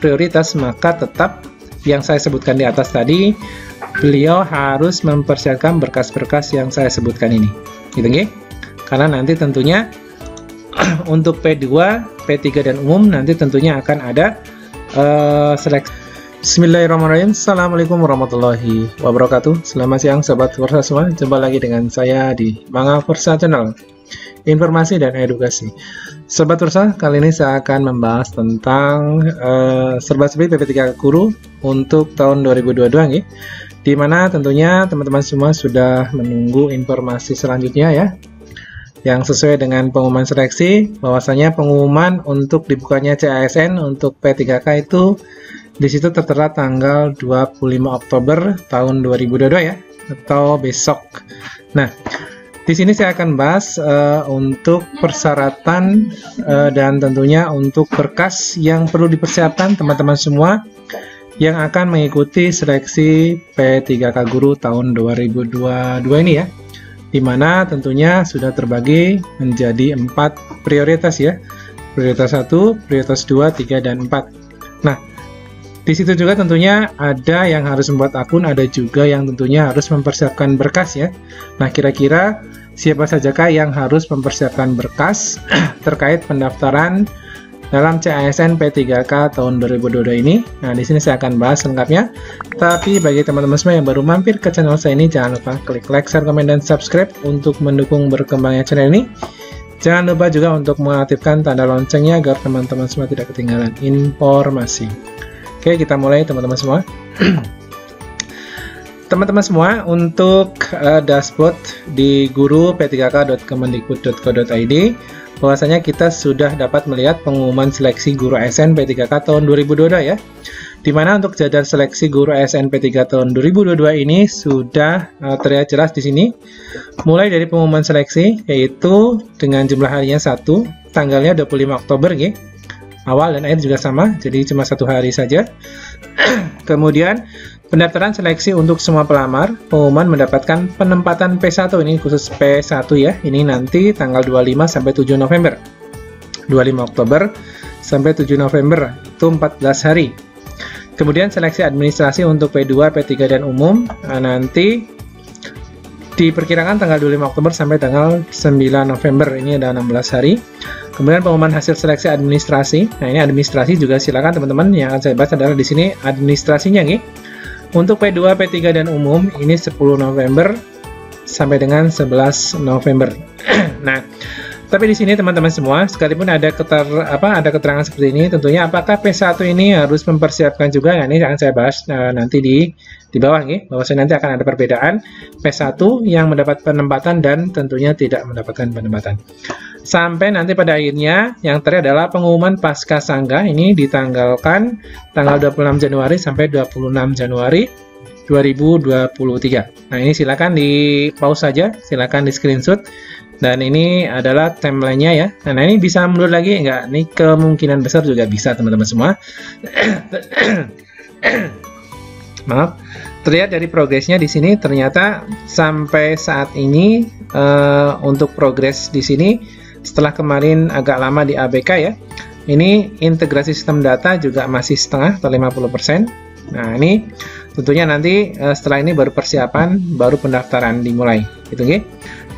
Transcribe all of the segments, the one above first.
prioritas, maka tetap yang saya sebutkan di atas tadi, beliau harus mempersiapkan berkas-berkas yang saya sebutkan ini, gitu nggih? Karena nanti tentunya untuk P2, P3 dan umum nanti tentunya akan ada seleksi. Bismillahirrahmanirrahim. Assalamualaikum warahmatullahi wabarakatuh. Selamat siang Sobat Versa semua. Jumpa lagi dengan saya di Manga Versa Channel, informasi dan edukasi. Sobat Versa, kali ini saya akan membahas tentang serba-serbi PP3K Guru untuk tahun 2022 nih. Di mana tentunya teman-teman semua sudah menunggu informasi selanjutnya ya, yang sesuai dengan pengumuman seleksi, bahwasanya pengumuman untuk dibukanya CASN untuk P3K itu di situ tertera tanggal 25 Oktober tahun 2022 ya, atau besok. Nah, di sini saya akan bahas untuk persyaratan dan tentunya untuk berkas yang perlu dipersiapkan teman-teman semua yang akan mengikuti seleksi P3K Guru tahun 2022 ini ya, di mana tentunya sudah terbagi menjadi 4 prioritas ya. Prioritas 1, prioritas 2, 3, dan 4. Nah, di situ juga tentunya ada yang harus membuat akun, ada juga yang tentunya harus mempersiapkan berkas ya. Nah, kira-kira siapa sajakah yang harus mempersiapkan berkas terkait pendaftaran dalam CASN P3K tahun 2022 ini? Nah, di sini saya akan bahas lengkapnya. Tapi bagi teman-teman semua yang baru mampir ke channel saya ini, jangan lupa klik like, share, komen, dan subscribe untuk mendukung berkembangnya channel ini. Jangan lupa juga untuk mengaktifkan tanda loncengnya agar teman-teman semua tidak ketinggalan informasi. Oke, kita mulai teman-teman semua. Teman-teman semua, untuk dashboard di guru p3k.kemendikbud.co.id, bahwasanya kita sudah dapat melihat pengumuman seleksi guru ASN P3K tahun 2022 ya. Dimana untuk jadwal seleksi guru ASN P3 tahun 2022 ini sudah terlihat jelas di sini. Mulai dari pengumuman seleksi, yaitu dengan jumlah harinya 1, tanggalnya 25 Oktober ya. Awal dan akhir juga sama, jadi cuma 1 hari saja. Kemudian pendaftaran seleksi untuk semua pelamar, pengumuman mendapatkan penempatan P1, ini khusus P1 ya, ini nanti tanggal 25 sampai 7 November. 25 Oktober sampai 7 November, itu 14 hari. Kemudian seleksi administrasi untuk P2, P3 dan umum, nanti diperkirakan tanggal 25 Oktober sampai tanggal 9 November, ini ada 16 hari. Kemudian pengumuman hasil seleksi administrasi. Nah, ini administrasi juga silakan teman-teman, yang akan saya bahas adalah di sini administrasinya nih. Untuk P2, P3 dan umum ini 10 November sampai dengan 11 November. Nah, tapi di sini teman-teman semua, sekalipun ada keterangan seperti ini, tentunya apakah P1 ini harus mempersiapkan juga? Nah, ini akan saya bahas nanti di bawah nih, bahwasanya nanti akan ada perbedaan P1 yang mendapat penempatan dan tentunya tidak mendapatkan penempatan. Sampai nanti pada akhirnya yang terakhir adalah pengumuman pasca sangga, ini ditanggalkan tanggal 26 Januari sampai 26 Januari 2023. Nah, ini silakan di pause saja, silakan di screenshot, dan ini adalah timelinenya ya. Nah, ini bisa mundur lagi enggak? Ini kemungkinan besar juga bisa teman-teman semua. Maaf. Terlihat dari progresnya di sini, ternyata sampai saat ini untuk progres di sini, setelah kemarin agak lama di ABK ya, ini integrasi sistem data juga masih setengah atau 50%. Nah, ini tentunya nanti setelah ini baru persiapan, baru pendaftaran dimulai, gitu nggih.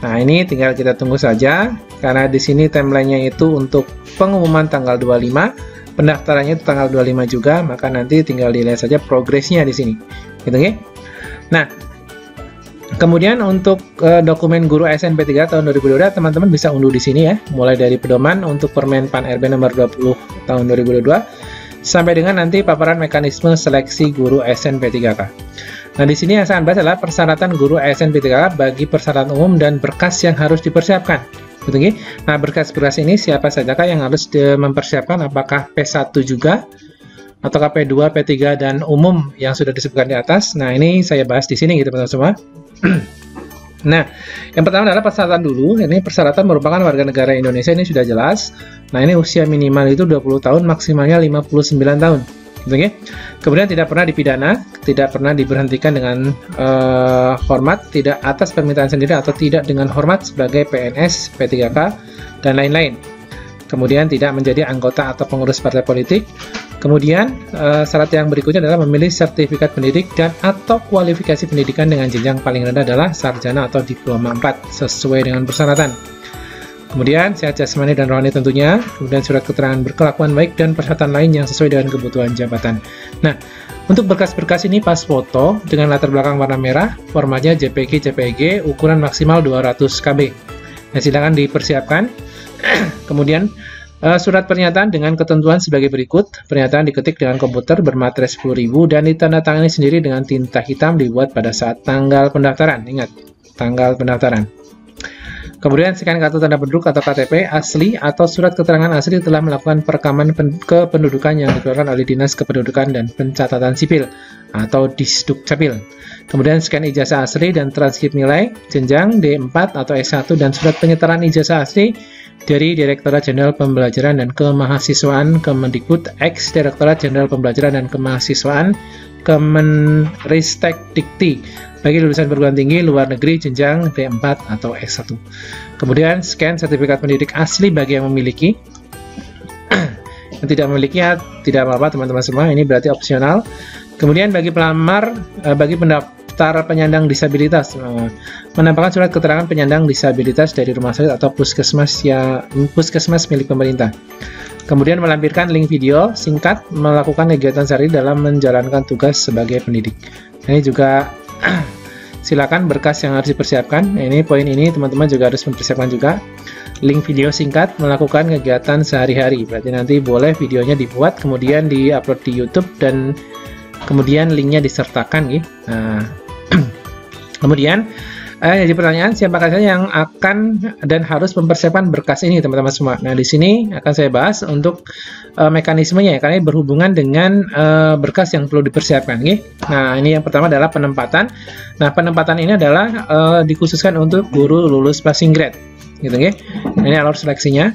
Nah, ini tinggal kita tunggu saja, karena di sini timelinenya itu untuk pengumuman tanggal 25, pendaftarannya itu tanggal 25 juga, maka nanti tinggal dilihat saja progresnya di sini, gitu nggih. Nah, kemudian untuk dokumen guru ASN P3 tahun 2022, teman-teman bisa unduh di sini ya, mulai dari pedoman untuk Permen Pan RB nomor 20 tahun 2022 sampai dengan nanti paparan mekanisme seleksi guru ASN P3K. Nah, di sini yang saya bahas adalah persyaratan guru ASN P3K bagi persyaratan umum dan berkas yang harus dipersiapkan. Betul, nah, berkas-berkas ini siapa sajakah yang harus mempersiapkan? Apakah P1 juga? Ataukah P2, P3 dan umum yang sudah disebutkan di atas? Nah, ini saya bahas di sini gitu teman-teman semua. Nah, yang pertama adalah persyaratan dulu. Ini persyaratan merupakan warga negara Indonesia, ini sudah jelas. Nah, ini usia minimal itu 20 tahun, maksimalnya 59 tahun. Gitu ya. Kemudian tidak pernah dipidana, tidak pernah diberhentikan dengan hormat, tidak atas permintaan sendiri atau tidak dengan hormat sebagai PNS, P3K, dan lain-lain. Kemudian tidak menjadi anggota atau pengurus partai politik, Kemudian syarat yang berikutnya adalah memilih sertifikat pendidik dan atau kualifikasi pendidikan dengan jenjang paling rendah adalah sarjana atau diploma 4 sesuai dengan persyaratan. Kemudian sehat jasmani dan rohani tentunya, kemudian surat keterangan berkelakuan baik dan persyaratan lain yang sesuai dengan kebutuhan jabatan. Nah, untuk berkas-berkas ini pas foto dengan latar belakang warna merah, formatnya JPG JPG, ukuran maksimal 200 KB. Nah, silakan dipersiapkan. Kemudian surat pernyataan dengan ketentuan sebagai berikut. Pernyataan diketik dengan komputer bermaterai 10.000 dan ditandatangani sendiri dengan tinta hitam dibuat pada saat tanggal pendaftaran. Ingat, tanggal pendaftaran. Kemudian scan kartu tanda penduduk atau KTP asli atau surat keterangan asli telah melakukan perekaman kependudukan yang dikeluarkan oleh Dinas Kependudukan dan Pencatatan Sipil atau Disdukcapil. Kemudian scan ijazah asli dan transkrip nilai, jenjang D4 atau S1 dan surat penyetaraan ijazah asli dari Direktorat Jenderal Pembelajaran dan Kemahasiswaan Kemendikbud X Direktorat Jenderal Pembelajaran dan Kemahasiswaan Kemenristek Dikti bagi lulusan perguruan tinggi luar negeri jenjang D4 atau S1. Kemudian scan sertifikat pendidik asli bagi yang memiliki. Yang tidak memiliki ya tidak apa-apa teman-teman semua, ini berarti opsional. Kemudian bagi pelamar, bagi pendaftar penyandang disabilitas, menampilkan surat keterangan penyandang disabilitas dari rumah sakit atau puskesmas milik pemerintah. Kemudian melampirkan link video singkat melakukan kegiatan sehari dalam menjalankan tugas sebagai pendidik. Ini juga silakan berkas yang harus dipersiapkan. Ini poin ini teman-teman juga harus mempersiapkan juga. Link video singkat melakukan kegiatan sehari-hari. Berarti nanti boleh videonya dibuat kemudian diupload di YouTube dan kemudian linknya disertakan gitu. Nah, kemudian jadi pertanyaan, siapa saja yang akan dan harus mempersiapkan berkas ini teman-teman semua. Nah, di sini akan saya bahas untuk mekanismenya ya, karena ini berhubungan dengan berkas yang perlu dipersiapkan gitu. Nah, ini yang pertama adalah penempatan. Nah, penempatan ini adalah dikhususkan untuk guru lulus passing grade gitu gitu. Ini alur seleksinya.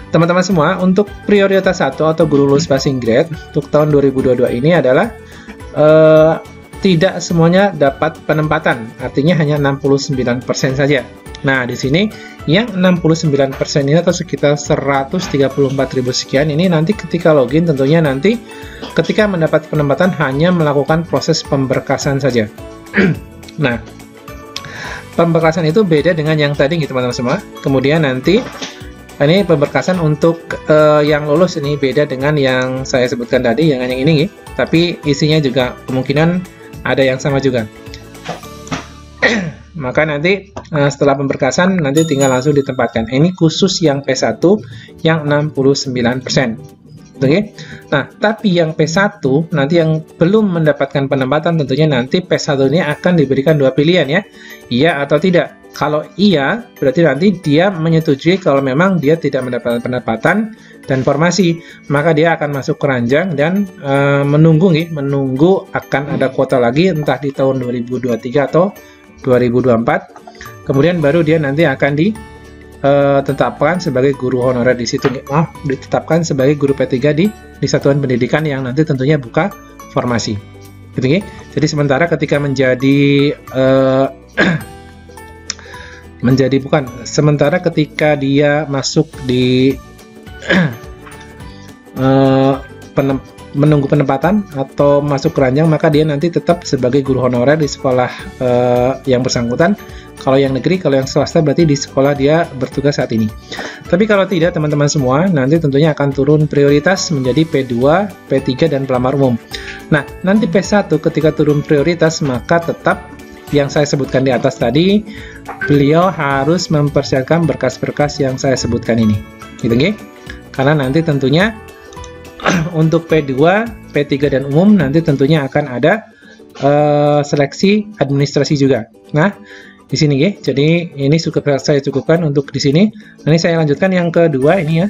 Teman-teman semua, untuk prioritas 1 atau guru lulus passing grade untuk tahun 2022 ini adalah tidak semuanya dapat penempatan, artinya hanya 69% saja. Nah, di sini yang 69% ini atau sekitar 134.000 sekian ini nanti ketika login tentunya nanti ketika mendapat penempatan hanya melakukan proses pemberkasan saja. Nah, pemberkasan itu beda dengan yang tadi gitu teman-teman semua. Kemudian nanti ini pemberkasan untuk yang lulus ini beda dengan yang saya sebutkan tadi, yang ini gitu. Tapi isinya juga kemungkinan ada yang sama juga. Maka nanti setelah pemberkasan nanti tinggal langsung ditempatkan. Ini khusus yang P1 yang 69%. Oke. Nah, tapi yang P1 nanti yang belum mendapatkan penempatan tentunya nanti P1 ini akan diberikan dua pilihan ya. Iya atau tidak. Kalau iya, berarti nanti dia menyetujui kalau memang dia tidak mendapatkan penempatan dan formasi, maka dia akan masuk keranjang dan menunggu akan ada kuota lagi entah di tahun 2023 atau 2024. Kemudian baru dia nanti akan ditetapkan sebagai guru honorer di situ. Ditetapkan sebagai guru P3 di satuan pendidikan yang nanti tentunya buka formasi. Gitu ya. Jadi sementara ketika sementara ketika dia masuk di menunggu penempatan atau masuk keranjang, maka dia nanti tetap sebagai guru honorer di sekolah yang bersangkutan. Kalau yang negeri, kalau yang swasta berarti di sekolah dia bertugas saat ini. Tapi kalau tidak teman-teman semua, nanti tentunya akan turun prioritas menjadi P2, P3 dan pelamar umum. Nah, nanti P1 ketika turun prioritas maka tetap yang saya sebutkan di atas tadi, beliau harus mempersiapkan berkas-berkas yang saya sebutkan ini. Gitu nggih? Karena nanti tentunya untuk P2, P3 dan umum nanti tentunya akan ada seleksi administrasi juga. Nah, di sini nggih. Jadi ini saya cukupkan untuk di sini. Nanti saya lanjutkan yang kedua ini ya.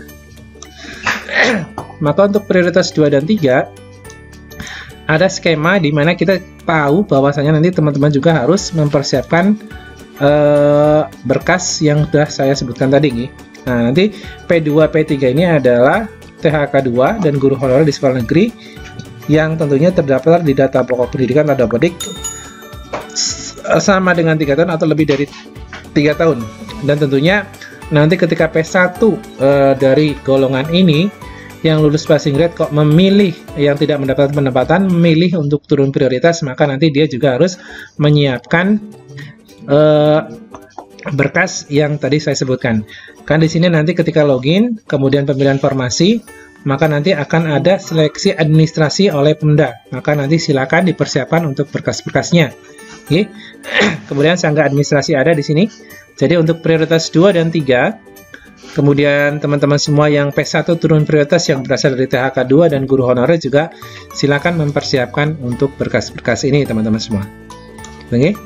Maka untuk prioritas 2 dan 3 ada skema di mana kita tahu bahwasanya nanti teman-teman juga harus mempersiapkan berkas yang sudah saya sebutkan tadi nih. Nah, nanti P2, P3 ini adalah THK 2 dan guru honorer di sekolah negeri yang tentunya terdaftar di data pokok pendidikan atau Dapodik sama dengan 3 tahun atau lebih dari 3 tahun. Dan tentunya nanti ketika P1 dari golongan ini yang lulus passing grade kok memilih yang tidak mendapatkan penempatan, memilih untuk turun prioritas, maka nanti dia juga harus menyiapkan berkas yang tadi saya sebutkan. Kan di sini nanti ketika login, kemudian pemilihan formasi, maka nanti akan ada seleksi administrasi oleh Pemda. Maka nanti silakan dipersiapkan untuk berkas-berkasnya. Oke. Kemudian sangga administrasi ada di sini. Jadi untuk prioritas 2 dan 3, kemudian teman-teman semua yang P1 turun prioritas yang berasal dari THK 2 dan guru honorer juga silakan mempersiapkan untuk berkas-berkas ini teman-teman semua. Oke,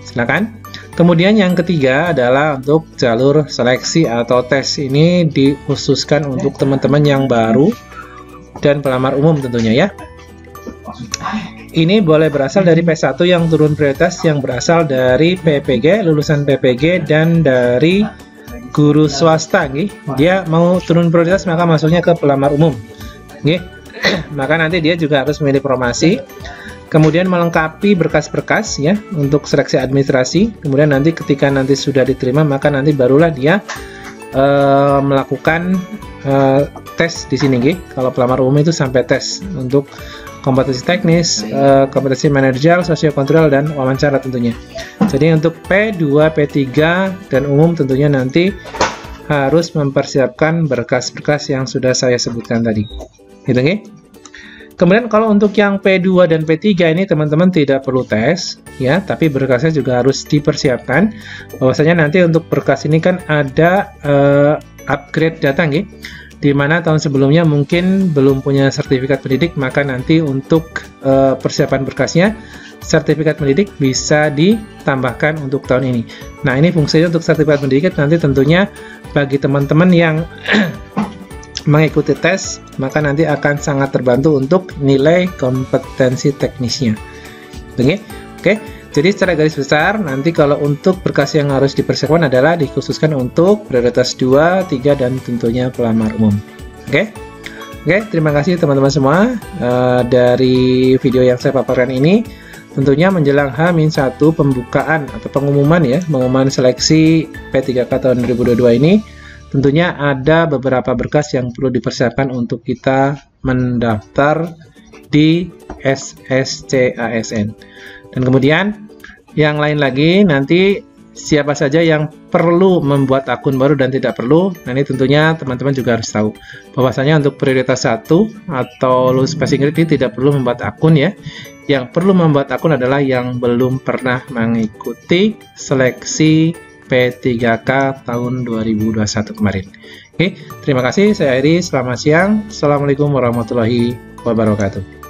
silakan. Kemudian yang ketiga adalah untuk jalur seleksi atau tes. Ini dikhususkan untuk teman-teman yang baru dan pelamar umum tentunya ya. Ini boleh berasal dari P1 yang turun prioritas yang berasal dari PPG, lulusan PPG, dan dari guru swasta, dia mau turun prioritas maka masuknya ke pelamar umum, maka nanti dia juga harus memilih formasi, kemudian melengkapi berkas-berkas ya untuk seleksi administrasi, kemudian nanti ketika nanti sudah diterima maka nanti barulah dia melakukan tes di sini, kalau pelamar umum itu sampai tes untuk kompetensi teknis, kompetensi manajerial, sosiokultural, dan wawancara tentunya. Jadi untuk P2, P3, dan umum tentunya nanti harus mempersiapkan berkas-berkas yang sudah saya sebutkan tadi. Gitu, Kemudian kalau untuk yang P2 dan P3 ini teman-teman tidak perlu tes ya, tapi berkasnya juga harus dipersiapkan. Bahwasanya nanti untuk berkas ini kan ada upgrade data, di mana tahun sebelumnya mungkin belum punya sertifikat pendidik, maka nanti untuk persiapan berkasnya sertifikat pendidik bisa ditambahkan untuk tahun ini. Nah, ini fungsinya untuk sertifikat pendidik nanti tentunya bagi teman-teman yang mengikuti tes, maka nanti akan sangat terbantu untuk nilai kompetensi teknisnya. Oke. Jadi secara garis besar, nanti kalau untuk berkas yang harus dipersiapkan adalah dikhususkan untuk prioritas 2, 3, dan tentunya pelamar umum. Oke, terima kasih teman-teman semua dari video yang saya paparkan ini. Tentunya menjelang H-1 pembukaan atau pengumuman seleksi P3K tahun 2022 ini, tentunya ada beberapa berkas yang perlu dipersiapkan untuk kita mendaftar di SSCASN. Dan kemudian yang lain lagi nanti siapa saja yang perlu membuat akun baru dan tidak perlu, nah ini tentunya teman-teman juga harus tahu bahwasanya untuk prioritas 1 atau lulus passing grade ini tidak perlu membuat akun ya. Yang perlu membuat akun adalah yang belum pernah mengikuti seleksi P3K tahun 2021 kemarin. Oke, terima kasih, saya Eri, selamat siang, Assalamualaikum warahmatullahi wabarakatuh.